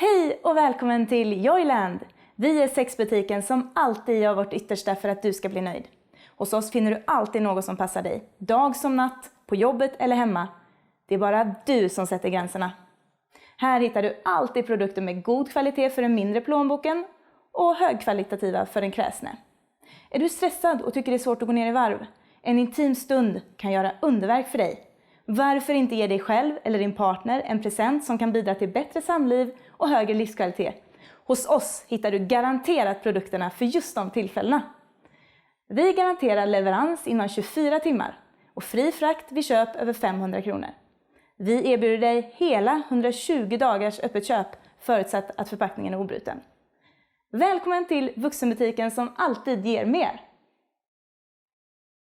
Hej och välkommen till Joyland! Vi är sexbutiken som alltid gör vårt yttersta för att du ska bli nöjd. Hos oss finner du alltid något som passar dig, dag som natt, på jobbet eller hemma. Det är bara du som sätter gränserna. Här hittar du alltid produkter med god kvalitet för den mindre plånboken och högkvalitativa för den kräsne. Är du stressad och tycker det är svårt att gå ner i varv? En intim stund kan göra underverk för dig. Varför inte ge dig själv eller din partner en present som kan bidra till bättre samliv och högre livskvalitet? Hos oss hittar du garanterat produkterna för just de tillfällena. Vi garanterar leverans inom 24 timmar och fri frakt vid köp över 500 kronor. Vi erbjuder dig hela 120 dagars öppet köp förutsatt att förpackningen är obruten. Välkommen till vuxenbutiken som alltid ger mer!